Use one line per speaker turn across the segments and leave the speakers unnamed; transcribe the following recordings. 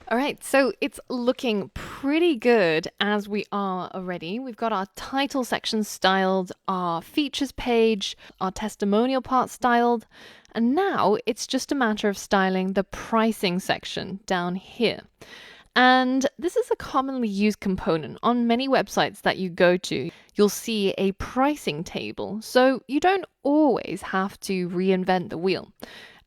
All right, so it's looking pretty good as we are already. We've got our title section styled, our features page, our testimonial part styled, and now it's just a matter of styling the pricing section down here. And this is a commonly used component on many websites that you go to. You'll see a pricing table, so you don't always have to reinvent the wheel.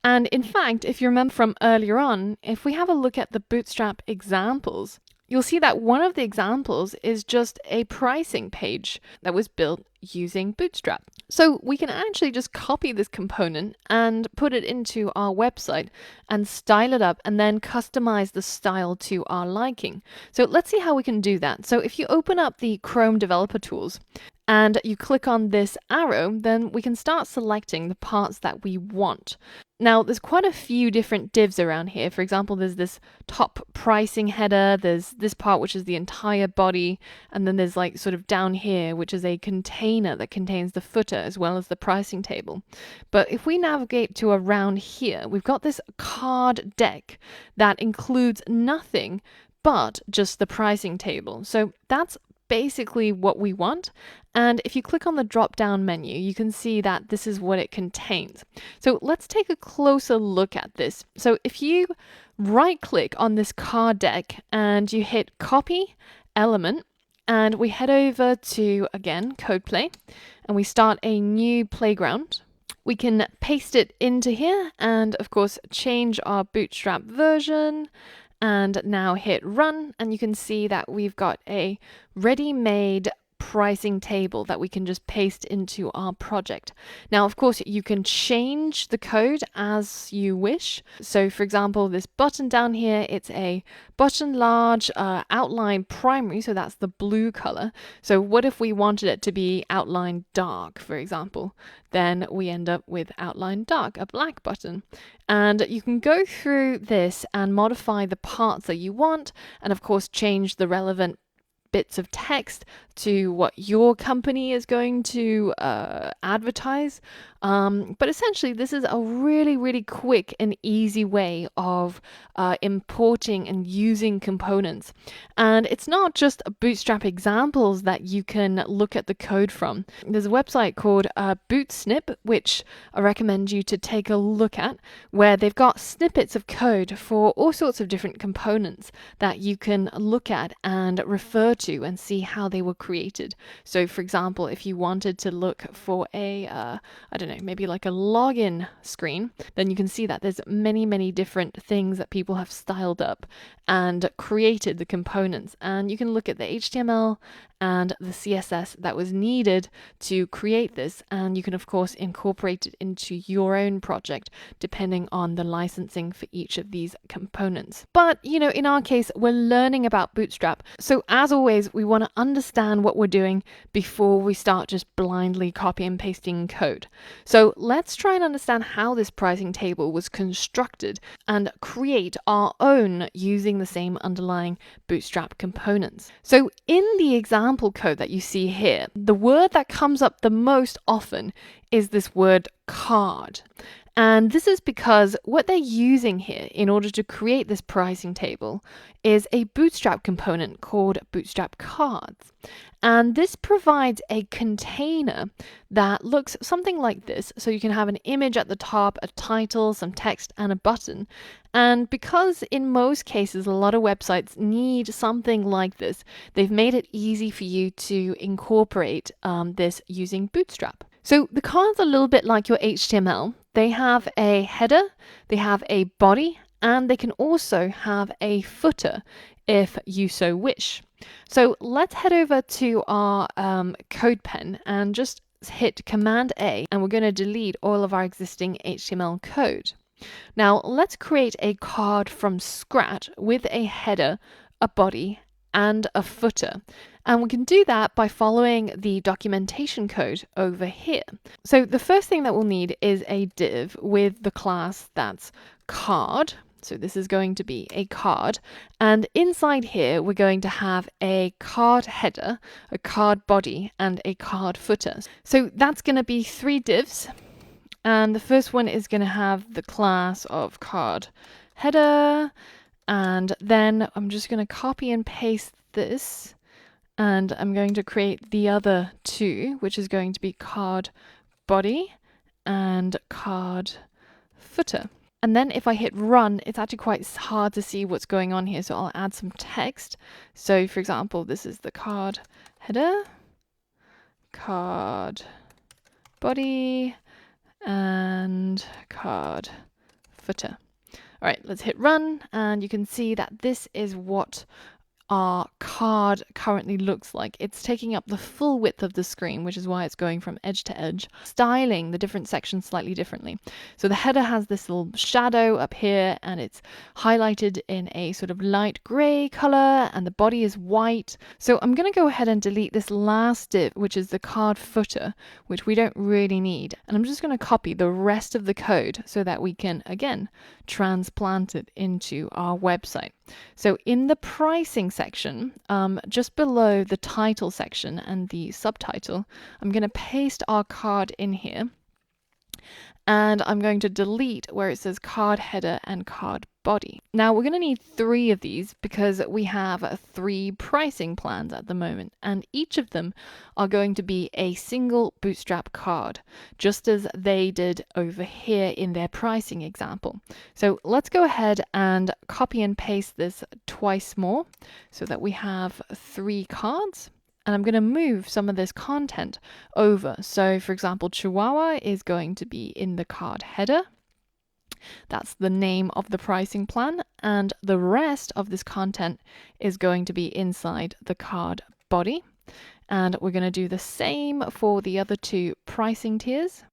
And in fact, if you remember from earlier on, if we have a look at the Bootstrap examples, you'll see that one of the examples is just a pricing page that was built using Bootstrap. So we can actually just copy this component and put it into our website and style it up and then customize the style to our liking. So let's see how we can do that. So if you open up the Chrome developer tools and you click on this arrow, then we can start selecting the parts that we want. Now, there's quite a few different divs around here. For example, there's this top pricing header, there's this part which is the entire body, and then there's like sort of down here, which is a container that contains the footer as well as the pricing table. But if we navigate to around here, we've got this card deck that includes nothing but just the pricing table. So that's basically what we want. And if you click on the drop down menu, you can see that this is what it contains. So let's take a closer look at this. So if you right click on this card deck and you hit copy element, and we head over to, again, CodePlay, and we start a new playground, we can paste it into here and of course change our Bootstrap version, and now hit run, and you can see that we've got a ready-made pricing table that we can just paste into our project. Now, of course, you can change the code as you wish. So for example, this button down here, it's a button large outline primary, so that's the blue color. So what if we wanted it to be outline dark, for example? Then we end up with outline dark, a black button. And you can go through this and modify the parts that you want, and of course change the relevant bits of text to what your company is going to advertise. But essentially, this is a really quick and easy way of importing and using components. And it's not just Bootstrap examples that you can look at the code from. There's a website called Bootsnip, which I recommend you to take a look at, where they've got snippets of code for all sorts of different components that you can look at and refer to and see how they were created. So for example, if you wanted to look for a, I don't know, maybe like a login screen, then you can see that there's many different things that people have styled up and created the components. And you can look at the HTML and the CSS that was needed to create this, and you can of course incorporate it into your own project depending on the licensing for each of these components. But you know, in our case, we're learning about Bootstrap, so as always we want to understand what we're doing before we start just blindly copy and pasting code. So let's try and understand how this pricing table was constructed and create our own using the same underlying Bootstrap components. So in the example code that you see here, the word that comes up the most often is this word card. And this is because what they're using here in order to create this pricing table is a Bootstrap component called Bootstrap Cards. And this provides a container that looks something like this. So you can have an image at the top, a title, some text, and a button. And because in most cases, a lot of websites need something like this, they've made it easy for you to incorporate this using Bootstrap. So the cards are a little bit like your HTML. They have a header, they have a body, and they can also have a footer if you so wish. So let's head over to our CodePen and just hit Command A, and we're going to delete all of our existing HTML code. Now let's create a card from scratch with a header, a body, and a footer. And we can do that by following the documentation code over here. So the first thing that we'll need is a div with the class that's card. So this is going to be a card. And inside here, we're going to have a card header, a card body, and a card footer. So that's going to be 3 divs. And the first one is going to have the class of card header. And then I'm just going to copy and paste this, and I'm going to create the other two, which is going to be card body and card footer. And then if I hit run, it's actually quite hard to see what's going on here. So I'll add some text. So for example, this is the card header, card body, and card footer. All right, let's hit run, and you can see that this is what our card currently looks like. It's taking up the full width of the screen, which is why it's going from edge to edge, styling the different sections slightly differently. So the header has this little shadow up here, and it's highlighted in a sort of light gray color, and the body is white. So I'm going to go ahead and delete this last div, which is the card footer, which we don't really need. And I'm just going to copy the rest of the code so that we can, again, transplant it into our website. So in the pricing section, just below the title section and the subtitle, I'm going to paste our card in here. And I'm going to delete where it says card header and card body. Now we're going to need 3 of these because we have 3 pricing plans at the moment, and each of them are going to be a single Bootstrap card, just as they did over here in their pricing example. So let's go ahead and copy and paste this twice more so that we have 3 cards. And I'm going to move some of this content over. So for example, Chihuahua is going to be in the card header. That's the name of the pricing plan. And the rest of this content is going to be inside the card body. And we're going to do the same for the other 2 pricing tiers.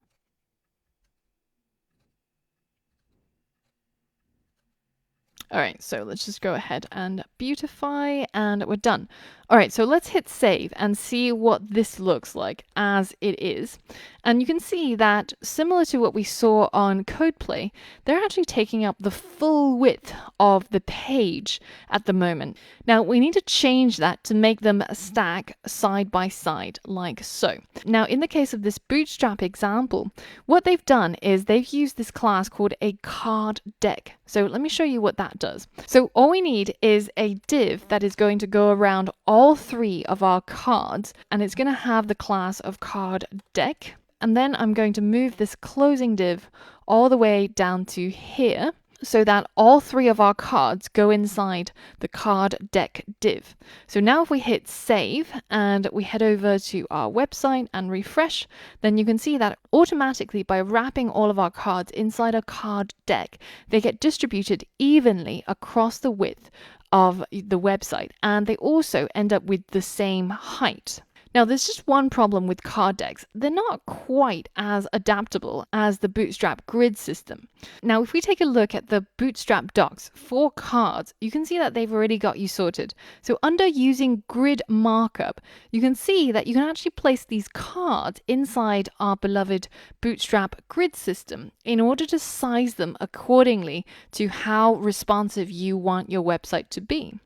All right, so let's just go ahead and beautify, and we're done. All right, so let's hit save and see what this looks like as it is. And you can see that similar to what we saw on CodePlay, they're actually taking up the full width of the page at the moment. Now we need to change that to make them stack side by side like so. Now in the case of this Bootstrap example, what they've done is they've used this class called a card deck. So let me show you what that does. So all we need is a div that is going to go around all 3 of our cards, and it's going to have the class of card deck. And then I'm going to move this closing div all the way down to here so that all 3 of our cards go inside the card deck div. So now if we hit save and we head over to our website and refresh, then you can see that automatically by wrapping all of our cards inside a card deck, they get distributed evenly across the width of the website, and they also end up with the same height. Now, there's just one problem with card decks. They're not quite as adaptable as the Bootstrap grid system. Now, if we take a look at the Bootstrap docs for cards, you can see that they've already got you sorted. So under using grid markup, you can see that you can actually place these cards inside our beloved Bootstrap grid system in order to size them accordingly to how responsive you want your website to be.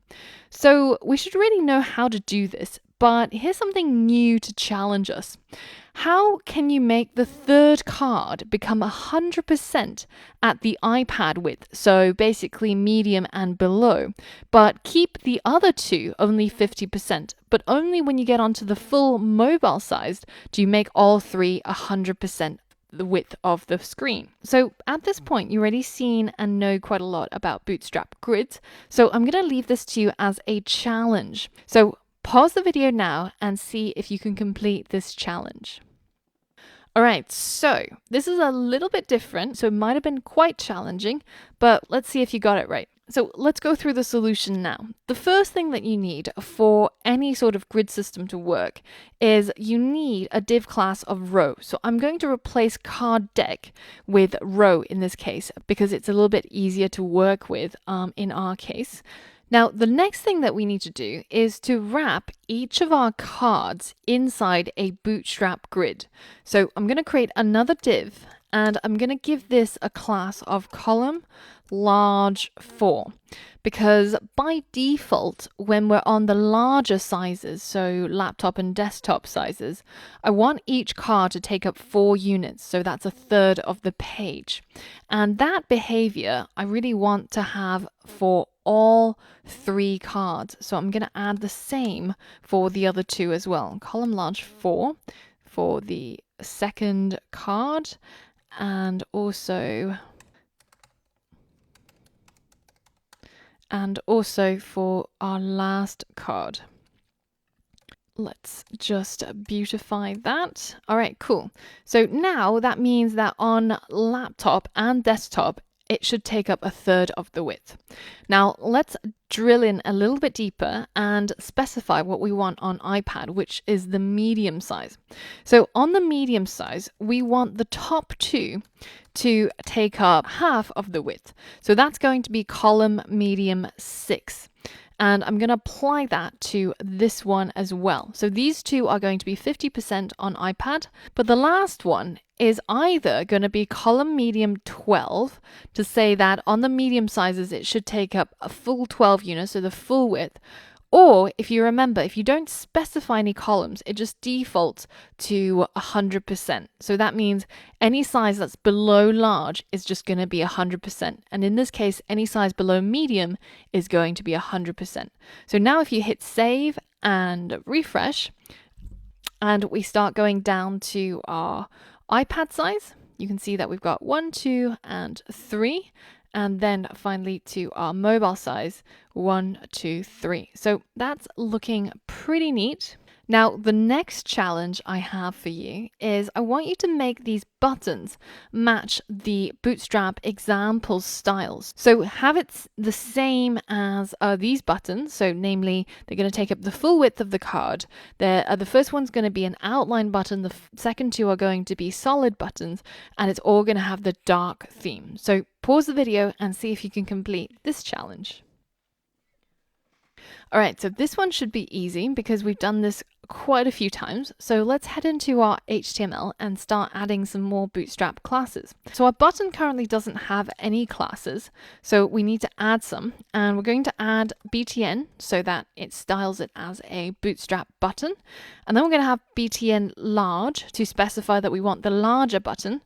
So we should really know how to do this. But here's something new to challenge us. How can you make the 3rd card become 100% at the iPad width, so basically medium and below, but keep the other 2 only 50%, but only when you get onto the full mobile sized do you make all 3 100% the width of the screen? So at this point, you've already seen and know quite a lot about Bootstrap grids. So I'm going to leave this to you as a challenge. So pause the video now and see if you can complete this challenge. All right, so this is a little bit different, so it might have been quite challenging, but let's see if you got it right. So let's go through the solution now. The first thing that you need for any sort of grid system to work is you need a div class of row. So I'm going to replace card deck with row in this case because it's a little bit easier to work with in our case. Now, the next thing that we need to do is to wrap each of our cards inside a Bootstrap grid. So I'm going to create another div, and I'm going to give this a class of column large 4, because by default, when we're on the larger sizes, so laptop and desktop sizes, I want each card to take up 4 units, so that's 1/3 of the page. And that behavior I really want to have for all 3 cards. So I'm going to add the same for the other 2 as well. Column large 4 for the second card, and also for our last card. Let's just beautify that. All right, cool. So now that means that on laptop and desktop, it should take up 1/3 of the width. Now let's drill in a little bit deeper and specify what we want on iPad, which is the medium size. So on the medium size, we want the top 2 to take up half of the width. So that's going to be column medium 6. And I'm going to apply that to this one as well. So these 2 are going to be 50% on iPad, but the last one is either going to be column medium 12 to say that on the medium sizes it should take up a full 12 units, so the full width. Or if you remember, if you don't specify any columns, it just defaults to 100%. So that means any size that's below large is just going to be 100%. And in this case, any size below medium is going to be 100%. So now if you hit save and refresh, and we start going down to our iPad size, you can see that we've got 1, 2, and 3. And then finally to our mobile size, 1, 2, 3. So that's looking pretty neat. Now, the next challenge I have for you is I want you to make these buttons match the Bootstrap example styles. So have it the same as these buttons. So namely, they're going to take up the full width of the card. The first one's going to be an outline button. The second 2 are going to be solid buttons, and it's all going to have the dark theme. So pause the video and see if you can complete this challenge. All right, so this one should be easy because we've done this quite a few times. So let's head into our HTML and start adding some more Bootstrap classes. So our button currently doesn't have any classes, so we need to add some. And we're going to add btn so that it styles it as a Bootstrap button. And then we're going to have btn large to specify that we want the larger button.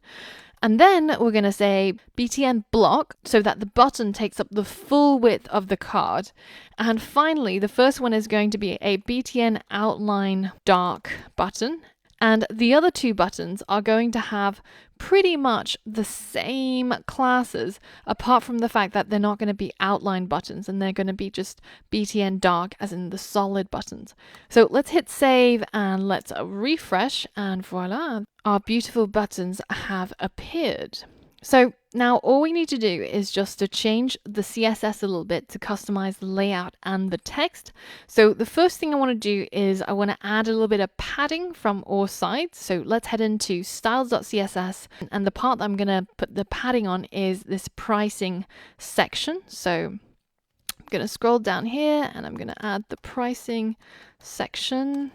And then we're going to say btn block so that the button takes up the full width of the card. And finally, the first one is going to be a btn outline dark button. And the other 2 buttons are going to have pretty much the same classes, apart from the fact that they're not going to be outline buttons and they're going to be just btn dark, as in the solid buttons. So let's hit save and let's refresh, and voila, our beautiful buttons have appeared. So now all we need to do is just to change the CSS a little bit to customize the layout and the text. So the first thing I want to do is I want to add a little bit of padding from all sides. So let's head into styles.css, and the part that I'm going to put the padding on is this pricing section. So I'm going to scroll down here and I'm going to add the pricing section.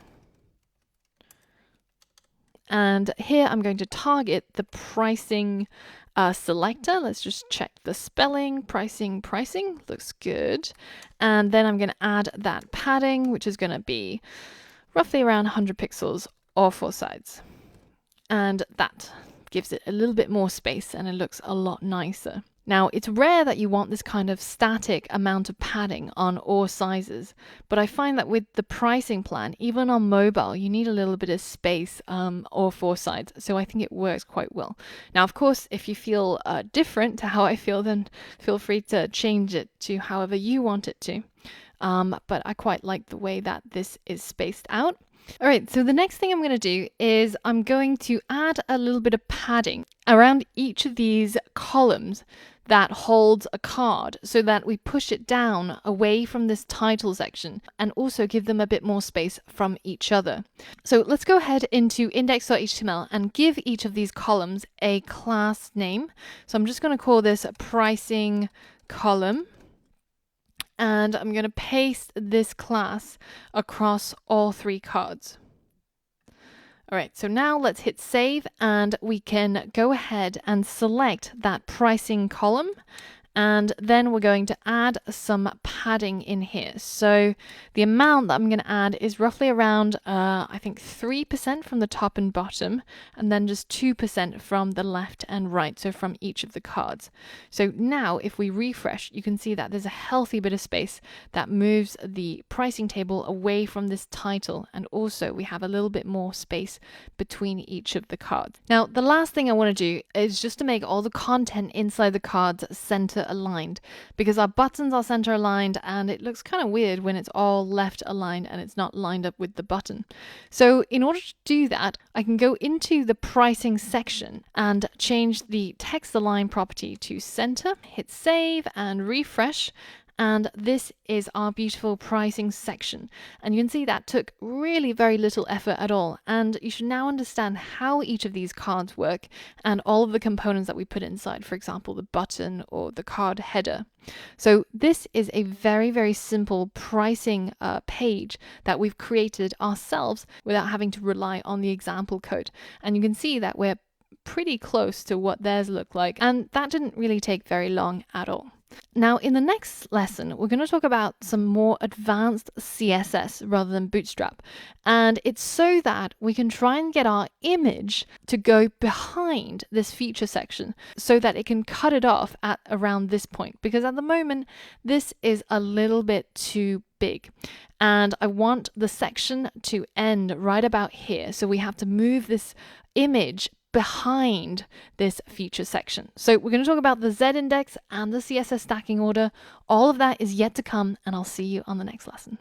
And here I'm going to target the pricing selector. Let's just check the spelling. Pricing looks good. And then I'm going to add that padding, which is going to be roughly around 100 pixels all 4 sides. And that gives it a little bit more space and it looks a lot nicer. Now, it's rare that you want this kind of static amount of padding on all sizes, but I find that with the pricing plan, even on mobile, you need a little bit of space all 4 sides, so I think it works quite well. Now, of course, if you feel different to how I feel, then feel free to change it to however you want it to, but I quite like the way that this is spaced out. All right, so the next thing I'm going to do is I'm going to add a little bit of padding around each of these columns that holds a card so that we push it down away from this title section and also give them a bit more space from each other. So let's go ahead into index.html and give each of these columns a class name. So I'm just going to call this pricing column. And I'm going to paste this class across all 3 cards. All right, so now let's hit save and we can go ahead and select that pricing column And then we're going to add some padding in here. So the amount that I'm going to add is roughly around, I think 3% from the top and bottom, and then just 2% from the left and right, so from each of the cards. So now if we refresh, you can see that there's a healthy bit of space that moves the pricing table away from this title, and also we have a little bit more space between each of the cards. Now, the last thing I want to do is just to make all the content inside the cards center aligned, because our buttons are center aligned and it looks kind of weird when it's all left aligned and it's not lined up with the button. So in order to do that, I can go into the pricing section and change the text align property to center, hit save and refresh. And this is our beautiful pricing section. And you can see that took really very little effort at all. And you should now understand how each of these cards work and all of the components that we put inside, for example, the button or the card header. So this is a very, very simple pricing page that we've created ourselves without having to rely on the example code. And you can see that we're pretty close to what theirs look like. And that didn't really take very long at all. Now, in the next lesson, we're going to talk about some more advanced CSS rather than Bootstrap. And it's so that we can try and get our image to go behind this feature section so that it can cut it off at around this point. Because at the moment, this is a little bit too big. And I want the section to end right about here. So we have to move this image behind this feature section. So we're going to talk about the Z index and the CSS stacking order. All of that is yet to come, and I'll see you on the next lesson.